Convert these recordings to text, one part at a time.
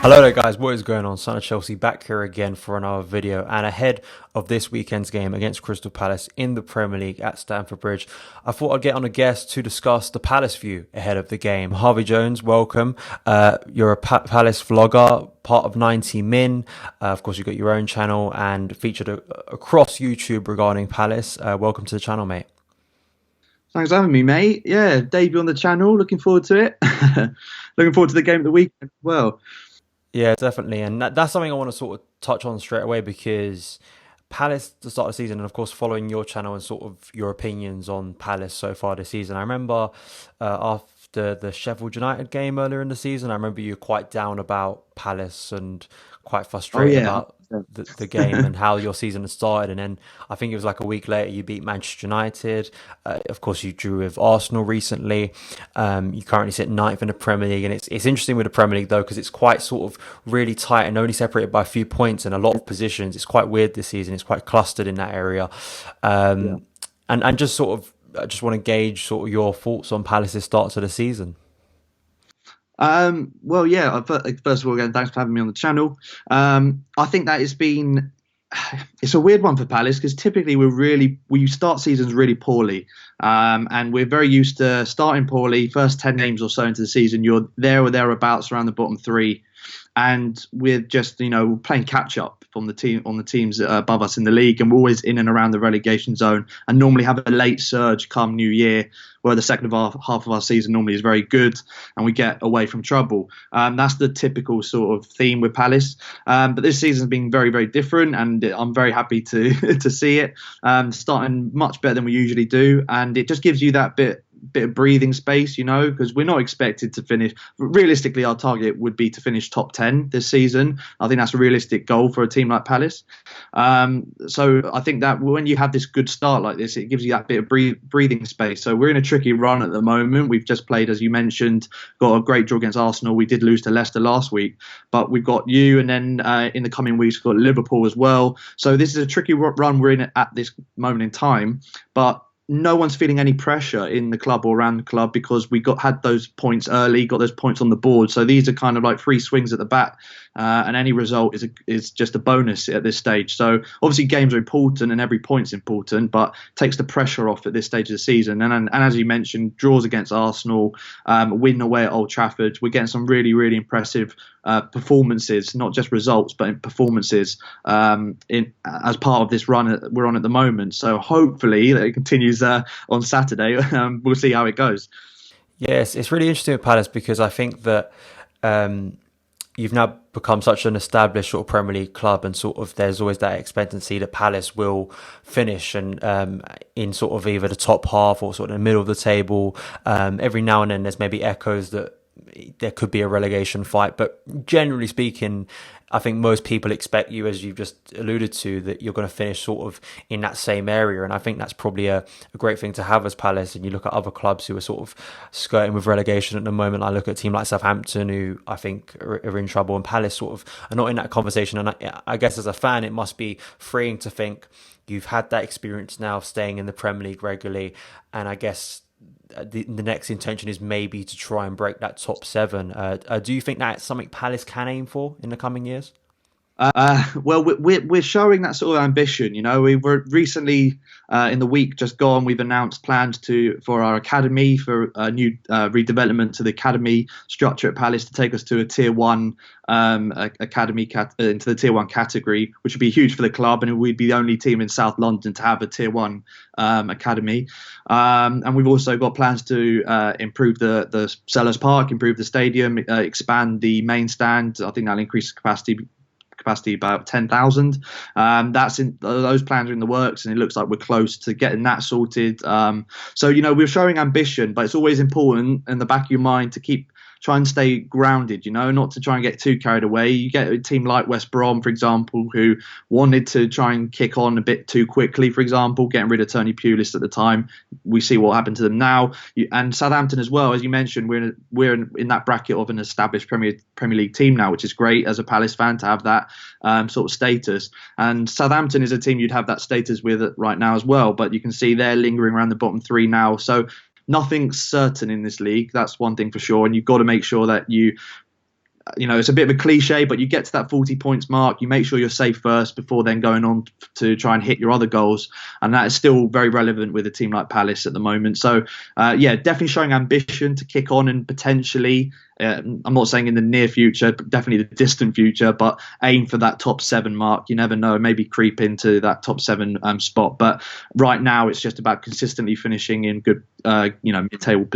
Hello there guys, what is going on? Son of Chelsea back here again for another video, and ahead of this weekend's game against Crystal Palace in the Premier League at Stamford Bridge, I thought I'd get on a guest to discuss the Palace view ahead of the game. Harvey Jones, welcome. You're a Palace vlogger, part of 90 Min. Of course, you've got your own channel and featured across YouTube regarding Palace. Welcome to the channel, mate. Thanks for having me, mate. Yeah, debut on the channel. Looking forward to it. Looking forward to the game of the weekend as well. Yeah, definitely. And that's something I want to sort of touch on straight away because Palace to start the season, and of course following your channel and sort of your opinions on Palace so far this season. I remember after the Sheffield United game earlier in the season, I remember you were quite down about Palace and quite Oh frustrated yeah. about the game and how your season had started. And then I think it was like a week later you beat Manchester United. Of course, you drew with Arsenal recently. You currently sit ninth in the Premier League, and it's interesting with the Premier League though because it's quite sort of really tight and only separated by a few points in a lot of positions. It's quite weird this season. It's quite clustered in that area, Yeah. and just sort of I just want to gauge sort of your thoughts on Palace's start to the season. Well, yeah. First of all, again, thanks for having me on the channel. I think that it's been it's a weird one for Palace because typically we start seasons really poorly, and we're very used to starting poorly. First 10 games or so into the season, you're there or thereabouts around the bottom three, and we're just playing catch up on the teams above us in the league, and we're always in and around the relegation zone, and normally have a late surge come New Year, where the second half of our season normally is very good, and we get away from trouble. That's the typical sort of theme with Palace, but this season's been very, very different, and I'm very happy to to see it starting much better than we usually do, and it just gives you that bit of breathing space, because we're not expected to finish. Realistically, our target would be to finish top 10 this season. I think that's a realistic goal for a team like Palace. So I think that when you have this good start like this, it gives you that bit of breathing space. So we're in a tricky run at the moment. We've just played, as you mentioned, got a great draw against Arsenal. We did lose to Leicester last week, but we've got you, and then in the coming weeks we've got Liverpool as well. So this is a tricky run we're in at this moment in time, but no one's feeling any pressure in the club or around the club because we had those points early, got those points on the board. So these are kind of like free swings at the bat, and any result is just a bonus at this stage. So obviously games are important and every point's important, but takes the pressure off at this stage of the season. And as you mentioned, draws against Arsenal, win away at Old Trafford. We're getting some really, really impressive performances, not just results, but in performances as part of this run we're on at the moment. So hopefully it continues on Saturday. We'll see how it goes. Yes, it's really interesting with Palace because I think that you've now become such an established sort of Premier League club, and sort of there's always that expectancy that Palace will finish and in sort of either the top half or sort of in the middle of the table. Every now and then there's maybe echoes that there could be a relegation fight, but generally speaking, I think most people expect you, as you've just alluded to, that you're going to finish sort of in that same area. And I think that's probably a great thing to have as Palace. And you look at other clubs who are sort of skirting with relegation at the moment. I look at a team like Southampton, who I think are in trouble, and Palace sort of are not in that conversation. And I guess as a fan, it must be freeing to think you've had that experience now of staying in the Premier League regularly. And I guess the next intention is maybe to try and break that top seven. Do you think that's something Palace can aim for in the coming years? Well, we're showing that sort of ambition. We were recently in the week just gone. We've announced plans for our academy, for a new redevelopment to the academy structure at Palace to take us to a tier one academy into the tier one category, which would be huge for the club, and we'd be the only team in South London to have a tier one academy. And we've also got plans to improve the Sellers Park, improve the stadium, expand the main stand. I think that'll increase capacity about 10,000. Those plans are in the works, and it looks like we're close to getting that sorted. So we're showing ambition, but it's always important in the back of your mind to try and stay grounded, not to try and get too carried away. You get a team like West Brom, for example, who wanted to try and kick on a bit too quickly, for example, getting rid of Tony Pulis at the time. We see what happened to them now. And Southampton as well, as you mentioned, we're in that bracket of an established Premier League team now, which is great as a Palace fan to have that sort of status. And Southampton is a team you'd have that status with right now as well, but you can see they're lingering around the bottom three now. So nothing's certain in this league. That's one thing for sure. And you've got to make sure that you it's a bit of a cliche, but you get to that 40 points mark, you make sure you're safe first before then going on to try and hit your other goals. And that is still very relevant with a team like Palace at the moment. So, definitely showing ambition to kick on and potentially, I'm not saying in the near future, but definitely the distant future, but aim for that top 7 mark. You never know, maybe creep into that top 7 spot. But right now, it's just about consistently finishing in good, mid-table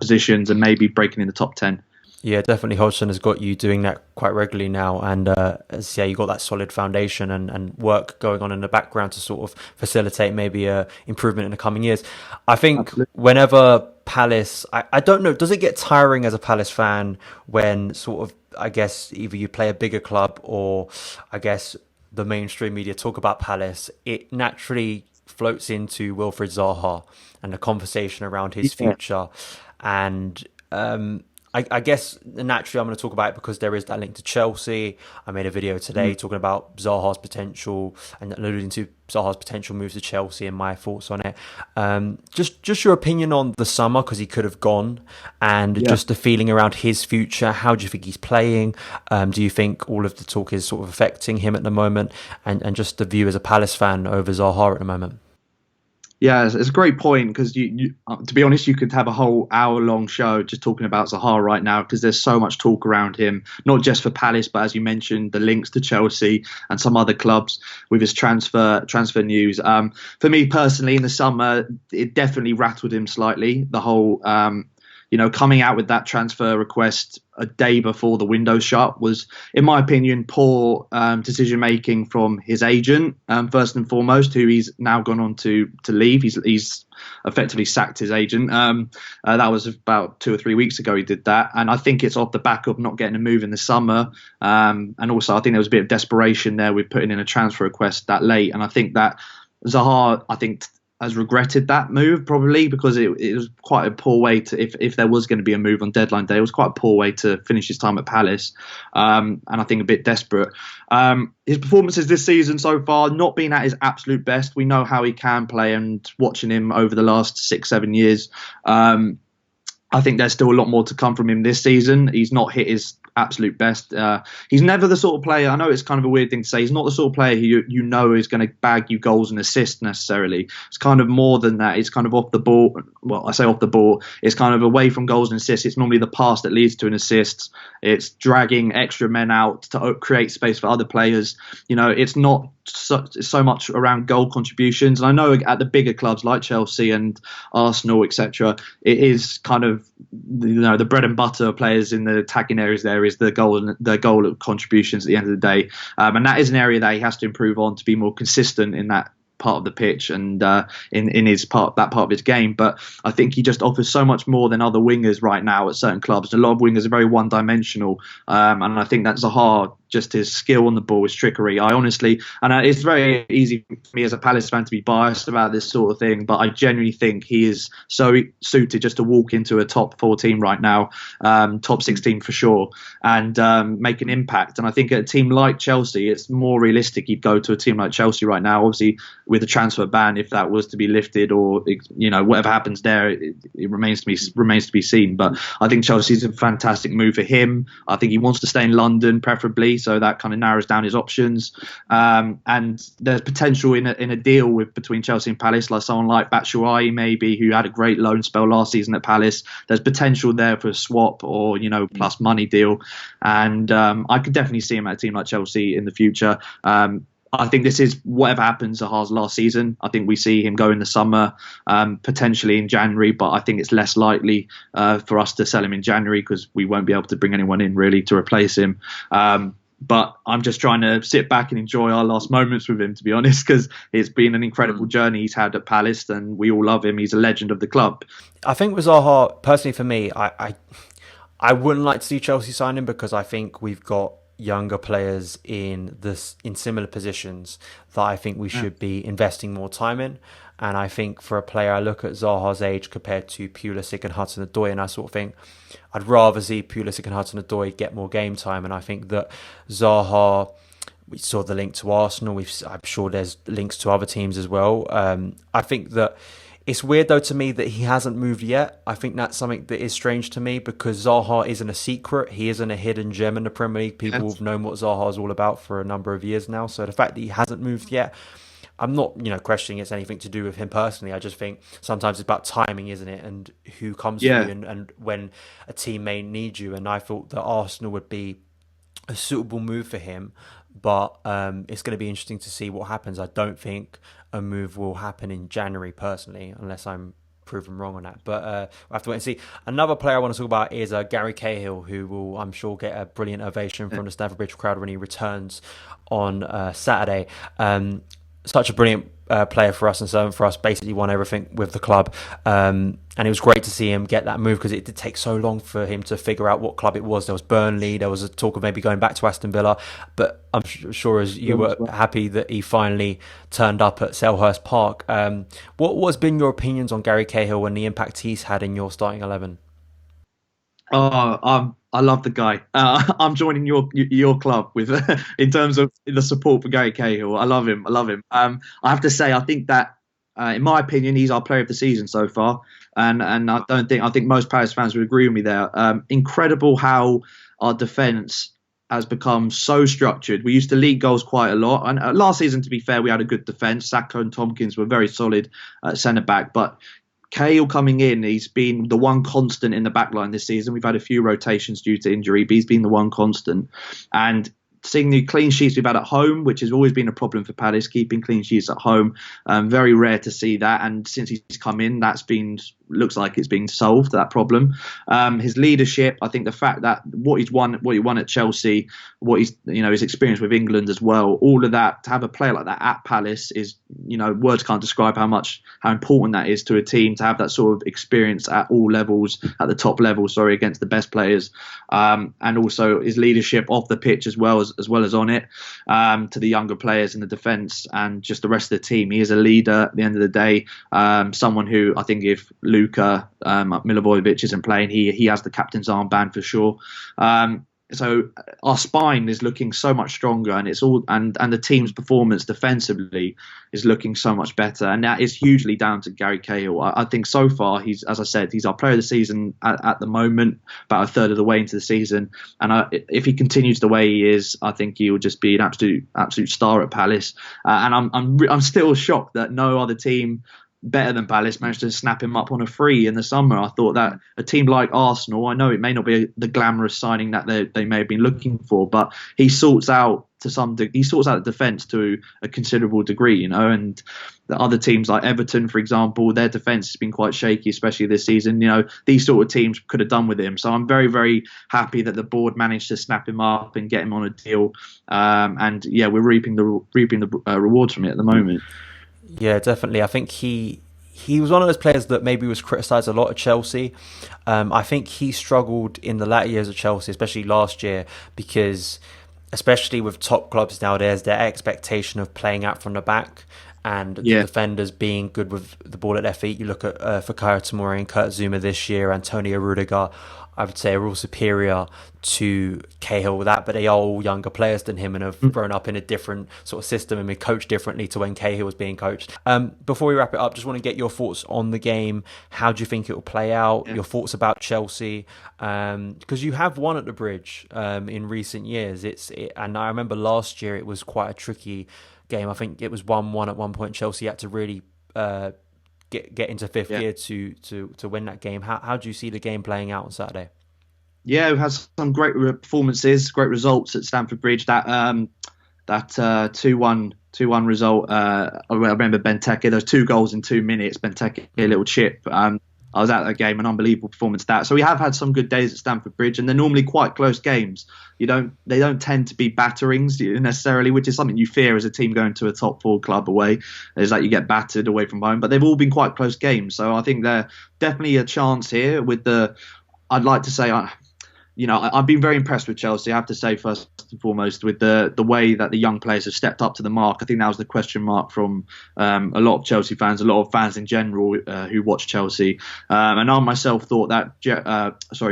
positions and maybe breaking in the top 10. Yeah, definitely. Hodgson has got you doing that quite regularly now, and you got that solid foundation and work going on in the background to sort of facilitate maybe a improvement in the coming years. I think Absolutely. Whenever Palace, I don't know, does it get tiring as a Palace fan when sort of, I guess, either you play a bigger club or I guess the mainstream media talk about Palace, it naturally floats into Wilfried Zaha and the conversation around his future, and I guess naturally I'm going to talk about it because there is that link to Chelsea. I made a video today talking about Zaha's potential and alluding to Zaha's potential moves to Chelsea and my thoughts on it. Just your opinion on the summer, because he could have gone, and just the feeling around his future. How do you think he's playing? Do you think all of the talk is sort of affecting him at the moment? And just the view as a Palace fan over Zaha at the moment. Yeah, it's a great point, because you to be honest, you could have a whole hour-long show just talking about Zaha right now, because there's so much talk around him, not just for Palace, but as you mentioned, the links to Chelsea and some other clubs with his transfer news. For me personally, in the summer, it definitely rattled him slightly. The whole coming out with that transfer request a day before the window shut was, in my opinion, poor decision making from his agent, first and foremost, who he's now gone on to leave. He's effectively sacked his agent. That was about 2 or 3 weeks ago he did that, and I think it's off the back of not getting a move in the summer, and also I think there was a bit of desperation there with putting in a transfer request that late, and I think that Zaha, has regretted that move, probably because it was quite a poor way to, if there was going to be a move on deadline day, it was quite a poor way to finish his time at Palace, and I think a bit desperate. His performances this season so far not been at his absolute best. We know how he can play, and watching him over the last 6-7 years, I think there's still a lot more to come from him this season. He's not hit his absolute best. He's never the sort of player, I know it's kind of a weird thing to say, he's not the sort of player who you know is going to bag you goals and assists necessarily. It's kind of more than that. It's kind of off the ball. Well, I say off the ball. It's kind of away from goals and assists. It's normally the pass that leads to an assist. It's dragging extra men out to create space for other players. It's not so much around goal contributions. And I know at the bigger clubs like Chelsea and Arsenal, etc., it is kind of the bread and butter of players in the attacking areas. There is the goal contributions at the end of the day, and that is an area that he has to improve on to be more consistent in that part of the pitch and in his part of his game. But I think he just offers so much more than other wingers right now at certain clubs. A lot of wingers are very one-dimensional, and I think that's Zaha. Just his skill on the ball, his trickery. It's very easy for me as a Palace fan to be biased about this sort of thing, but I genuinely think he is so suited just to walk into a top 4 team right now, top 16 for sure, and make an impact. And I think at a team like Chelsea, it's more realistic he'd go to a team like Chelsea right now. Obviously, with a transfer ban, if that was to be lifted, or whatever happens there, it remains to be seen. But I think Chelsea's a fantastic move for him. I think he wants to stay in London, preferably. So that kind of narrows down his options, and there's potential in a deal between Chelsea and Palace, like someone like Batshuayi maybe, who had a great loan spell last season at Palace. There's potential there for a swap or plus money deal, and I could definitely see him at a team like Chelsea in the future. I think this is, whatever happens, Zaha's last season. I think we see him go in the summer, potentially in January, but I think it's less likely for us to sell him in January because we won't be able to bring anyone in really to replace him. But I'm just trying to sit back and enjoy our last moments with him, to be honest, because it's been an incredible journey he's had at Palace, and we all love him. He's a legend of the club. I think with Zaha, personally for me, I wouldn't like to see Chelsea sign him, because I think we've got younger players in similar positions that I think we should be investing more time in. And I think for a player, I look at Zaha's age compared to Pulisic and HUDSON-ODOI, and I sort of think I'd rather see Pulisic and HUDSON-ODOI get more game time. And I think that Zaha, we saw the link to Arsenal. I'm sure there's links to other teams as well. I think that It's weird though to me that he hasn't moved yet. I think that's something that is strange to me because Zaha isn't a secret. He isn't a hidden gem in the Premier League. People have known what Zaha is all about for a number of years now. So the fact that he hasn't moved yet, I'm not, questioning it's anything to do with him personally. I just think sometimes it's about timing, isn't it? And who comes to you and when a team may need you. And I thought that Arsenal would be a suitable move for him. But it's going to be interesting to see what happens. I don't think a move will happen in January, personally, unless I'm proven wrong on that. But we'll have to wait and see. Another player I want to talk about is Gary Cahill, who will, I'm sure, get a brilliant ovation from the Stamford Bridge crowd when he returns on Saturday. Such a brilliant player for us and servant for us, basically won everything with the club. And it was great to see him get that move because it did take so long for him to figure out what club it was. There was Burnley, there was a talk of maybe going back to Aston Villa, but I'm sure as you were happy that he finally turned up at Selhurst Park. What has been your opinions on Gary Cahill and the impact he's had in your starting 11? I love the guy. I'm joining your club with in terms of the support for Gary Cahill. I love him. I have to say, I think that in my opinion, he's our player of the season so far, and I think most Palace fans would agree with me there. Incredible how our defence has become so structured. We used to leak goals quite a lot, and last season, to be fair, we had a good defence. Saka and Tompkins were very solid centre back, but Cahill coming in, he's been the one constant in the back line this season. We've had a few rotations due to injury, but he's been the one constant. And seeing the clean sheets we've had at home, which has always been a problem for Palace, keeping clean sheets at home, very rare to see that. And since he's come in, looks like it's been solved, that problem. His leadership, I think the fact that what he won at Chelsea, his experience with England as well, all of that, to have a player like that at Palace is, words can't describe how important that is to a team, to have that sort of experience at all levels, at the top level, against the best players. And also his leadership off the pitch as well as on it, to the younger players in the defence and just the rest of the team. He is a leader at the end of the day, someone who I think if Luka Milivojevic isn't playing, he has the captain's armband for sure. So our spine is looking so much stronger, and the team's performance defensively is looking so much better, and that is hugely down to Gary Cahill. I think so far he's our player of the season at the moment, about a third of the way into the season, and if he continues the way he is, I think he will just be an absolute star at Palace. And I'm still shocked that no other team better than Palace managed to snap him up on a free in the summer. I thought that a team like Arsenal, I know it may not be the glamorous signing that they may have been looking for, but he sorts out the defence to a considerable degree, and the other teams like Everton, for example, their defence has been quite shaky, especially this season. These sort of teams could have done with him. So I'm very, very happy that the board managed to snap him up and get him on a deal. We're reaping the rewards from it at the moment. Yeah, definitely. I think he was one of those players that maybe was criticised a lot at Chelsea. I think he struggled in the latter years of Chelsea, especially last year, because especially with top clubs nowadays, their expectation of playing out from the back and the defenders being good with the ball at their feet. You look at Fikayo Tomori and Kurt Zouma this year, Antonio Rudiger, I would say are all superior to Cahill with that, but they are all younger players than him and have grown up in a different sort of system and been coached differently to when Cahill was being coached. Before we wrap it up, just want to get your thoughts on the game. How do you think it will play out? Your thoughts about Chelsea? Because you have won at the Bridge in recent years. And I remember last year it was quite a tricky game. I think it was 1-1 at one point. Chelsea had to really get into fifth gear to win that game. How do you see the game playing out on Saturday? Yeah, we've had some great performances, great results at Stamford Bridge. That 2-1 result. I remember Benteke. Those 2 goals in 2 minutes. Benteke, a little chip. I was at that game, an unbelievable performance. So we have had some good days at Stamford Bridge, and they're normally quite close games. They don't tend to be batterings necessarily, which is something you fear as a team going to a top 4 club away. Is that you get battered away from home, but they've all been quite close games. So I think they're definitely a chance here with I'd like to say I've been very impressed with Chelsea. I have to say, first and foremost, with the way that the young players have stepped up to the mark. I think that was the question mark from a lot of Chelsea fans, a lot of fans in general who watch Chelsea. And I myself thought that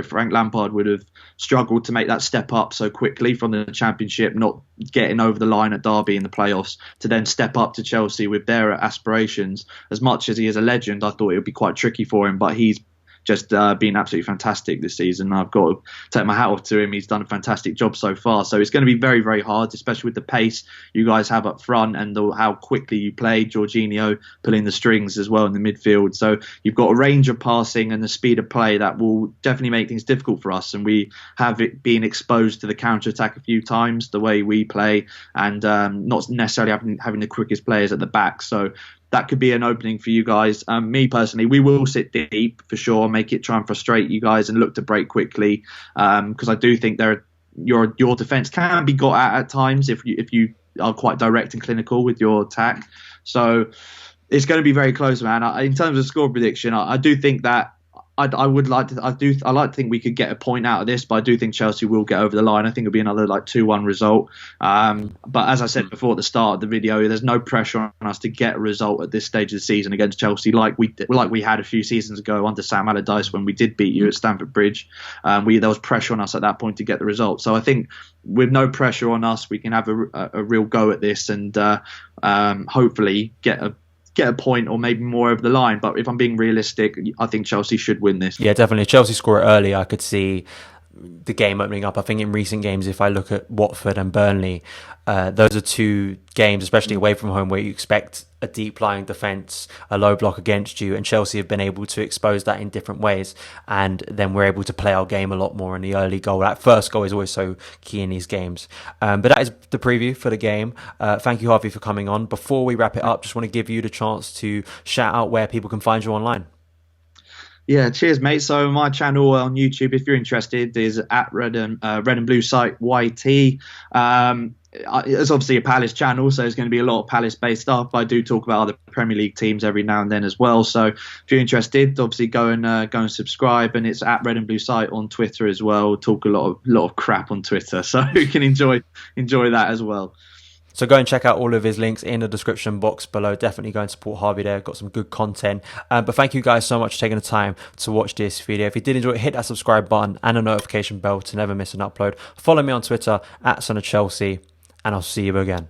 Frank Lampard would have struggled to make that step up so quickly from the Championship, not getting over the line at Derby in the playoffs, to then step up to Chelsea with their aspirations. As much as he is a legend, I thought it would be quite tricky for him, but he's just been absolutely fantastic this season. I've got to take my hat off to him. He's done a fantastic job so far. So it's going to be very, very hard, especially with the pace you guys have up front and how quickly you play. Jorginho pulling the strings as well in the midfield. So you've got a range of passing and the speed of play that will definitely make things difficult for us. And we have it been exposed to the counter-attack a few times, the way we play, and not necessarily having the quickest players at the back. So that could be an opening for you guys. Me personally, we will sit deep for sure, try and frustrate you guys and look to break quickly, because I do think your defence can be got at times if you are quite direct and clinical with your attack. So it's going to be very close, man. In terms of score prediction, I do think that I like to think we could get a point out of this, but I do think Chelsea will get over the line. I think it'll be another 2-1 result. But as I said before at the start of the video, there's no pressure on us to get a result at this stage of the season against Chelsea, like we had a few seasons ago under Sam Allardyce when we did beat you at Stamford Bridge. There was pressure on us at that point to get the result. So I think with no pressure on us, we can have a real go at this and hopefully get a point or maybe more over the line. But if I'm being realistic, I think Chelsea should win this. Yeah, definitely. Chelsea score it early. I could see the game opening up. I think in recent games, if I look at Watford and Burnley, those are two games, especially away from home, where you expect a deep-lying defence, a low block against you, and Chelsea have been able to expose that in different ways, and then we're able to play our game a lot more in the early goal. That first goal is always so key in these games. But that is the preview for the game. Thank you, Harvey, for coming on. Before we wrap it up, just want to give you the chance to shout out where people can find you online. Yeah, cheers, mate. So my channel on YouTube, if you're interested, is at Red and Blue Site YT. It's obviously a Palace channel, so there's going to be a lot of Palace-based stuff. But I do talk about other Premier League teams every now and then as well. So if you're interested, obviously go and subscribe. And it's at Red and Blue Site on Twitter as well. Talk a lot of crap on Twitter, so you can enjoy that as well. So go and check out all of his links in the description box below. Definitely go and support Harvey there. Got some good content. But thank you guys so much for taking the time to watch this video. If you did enjoy it, hit that subscribe button and a notification bell to never miss an upload. Follow me on Twitter at Son of Chelsea, and I'll see you again.